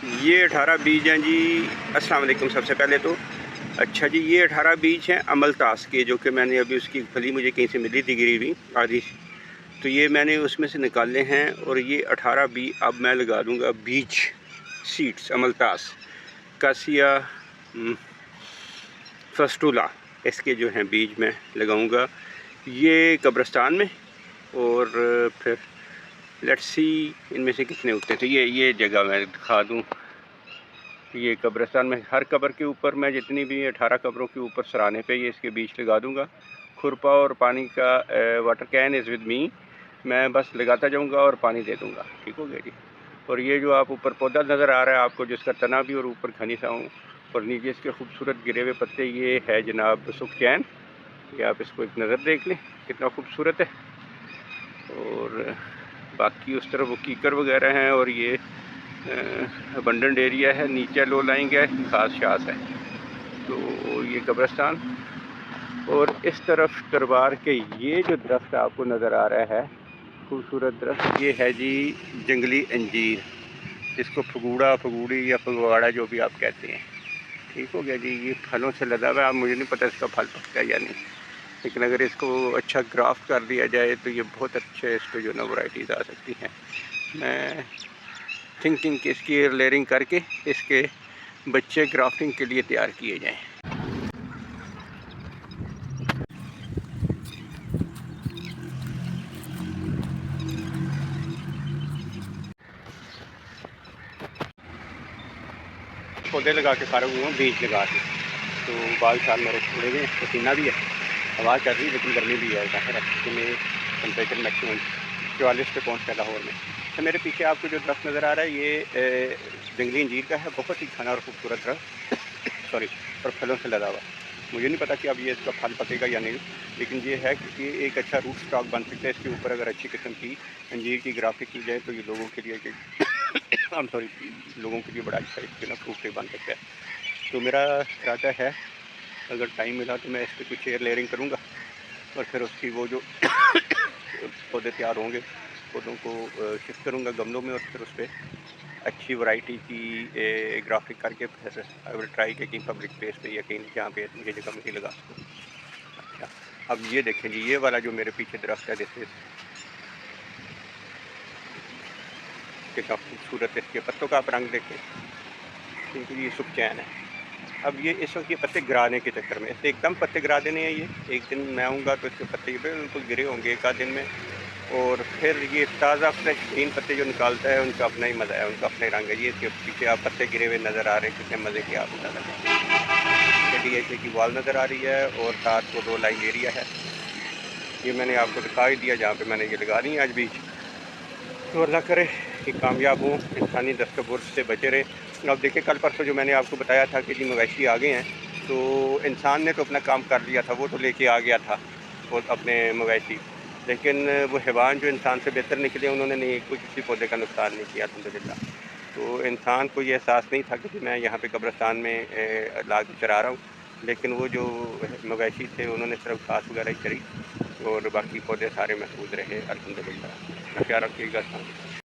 ये 18 बीज हैं जी। अस्सलाम वालेकुम। सबसे पहले तो अच्छा जी, ये 18 बीज हैं अमलतास के, जो कि मैंने अभी उसकी फली मुझे कहीं से मिली थी गिरी हुई आधी, तो ये मैंने उसमें से निकाले हैं। और ये 18 बी अब मैं लगा दूँगा बीज सीड्स अमलतास कासिया फस्टूला, इसके जो हैं बीज मैं लगाऊंगा ये कब्रिस्तान में। और फिर लेट्स सी इनमें से कितने उगते थे। ये जगह मैं दिखा दूँ, ये कब्रिस्तान में हर कब्र के ऊपर मैं जितनी भी 18 कब्रों के ऊपर सराहने पे ये इसके बीज लगा दूंगा। खुरपा और पानी का water can is with me, मैं बस लगाता जाऊंगा और पानी दे दूंगा। ठीक हो गया जी। और ये जो आप ऊपर पौधा नज़र आ रहा है आपको, जिसका तना भी और ऊपर घनी सा हूँ और नीचे इसके खूबसूरत गिरे हुए पत्ते, ये है जनाब सुखचैन। ये आप इसको एक नज़र देख लें कितना खूबसूरत है। और बाकी उस तरफ वो कीकर वगैरह हैं और ये अबंडेंट एरिया है, नीचे लो लाइंग है, घास शास है। तो ये कब्रिस्तान। और इस तरफ दरबार के ये जो दरख्त आपको नज़र आ रहा है खूबसूरत दरख्त, ये है जी जंगली अंजीर, जिसको फगूड़ा फगूड़ी या फगवाड़ा जो भी आप कहते हैं। ठीक हो गया जी। ये फलों से लदा हुआ है, मुझे नहीं पता इसका फल पकता है या नहीं, लेकिन अगर इसको अच्छा ग्राफ्ट कर दिया जाए तो ये बहुत अच्छे इस पर जो ना वैराइटीज़ आ सकती हैं। मैं थिंकिंग कि इसकी लेयरिंग करके इसके बच्चे ग्राफ्टिंग के लिए तैयार किए जाएं। पौधे लगा के फारग हुए, बीज लगा के, तो बाल साल मेरे छोड़े हुए, पसीना भी है, हवा चल रही है, लेकिन गर्मी भी है। ज़ाहिर है कि में टेम्परेचर मैक्सिमम 44 पे पहुँच गया लाहौर में। तो मेरे पीछे आपको जो दरख्त नज़र आ रहा है ये जंगली अंजीर का है, बहुत ही घना और खूबसूरत दरख्त सॉरी, और फलों से लदा हुआ। मुझे नहीं पता कि अब ये इसका फल पकेगा या नहीं, लेकिन ये है कि ये एक अच्छा रूट स्टॉक बन सकता है। इसके ऊपर अगर अच्छी किस्म की अंजीर की ग्राफ्टिंग की जाए तो ये लोगों के लिए लोगों के लिए बड़ा अच्छा एक ना फ्रूट बन सकता है। तो मेरा इरादा है अगर टाइम मिला तो मैं इस पर कुछ एयर लेयरिंग करूँगा और फिर उसकी वो जो पौधे तैयार होंगे पौधों को शिफ्ट करूँगा गमलों में और फिर उस पर अच्छी वैरायटी की ग्राफिक करके फिर आई विल ट्राई कि कहीं पब्लिक प्लेस पे या कहीं जहाँ पे मुझे जगह मिली लगा सकूँ। अच्छा, अब ये देखें जी, ये वाला जो मेरे पीछे दरख्त है जैसे कितना खूबसूरत है, इसके पत्तों का आप रंग देखें, क्योंकि ये सुखचैन है। अब ये इस वक्त ये पत्ते गिराने के चक्कर में, इससे एकदम पत्ते गिरा देने हैं। ये एक दिन मैं आऊँगा तो इसके पत्ते बिल्कुल गिरे होंगे एक आध दिन में, और फिर ये ताज़ा फ्रेश ग्रीन पत्ते जो निकालता है उनका अपना ही मज़ा है, उनका अपना ही रंग है। ये इसके पीछे आप पत्ते गिरे हुए नज़र आ रहे हैं, कितने मज़े की आप बता सकते। DHA की वॉल नज़र आ रही है और साथ को 2 लाइन एरिया है। ये मैंने आपको दिखा ही दिया जहाँ पे मैंने ये लगा दी है आज बीज। तो अल्लाह करे कि कामयाब हों, इंसानी दस्तबुर्ज से बचे रहें। अब देखिए कल परसों जो मैंने आपको बताया था कि जी मवेशी आ गए हैं, तो इंसान ने तो अपना काम कर लिया था, वो तो लेके आ गया था वो अपने मवेशी, लेकिन वो हैवान जो इंसान से बेहतर निकले, उन्होंने नहीं कोई किसी पौधे का नुकसान नहीं किया अल्हम्दुलिल्लाह। तो इंसान को ये एहसास नहीं था कि मैं यहाँ पे कब्रिस्तान में ला के चरा रहा हूँ, लेकिन वो जो मवेशी थे उन्होंने सिर्फ घास वगैरह ही चरी और बाकी पौधे सारे महफूज रहे अल्हम्दुलिल्लाह। ख्याल रखिएगा।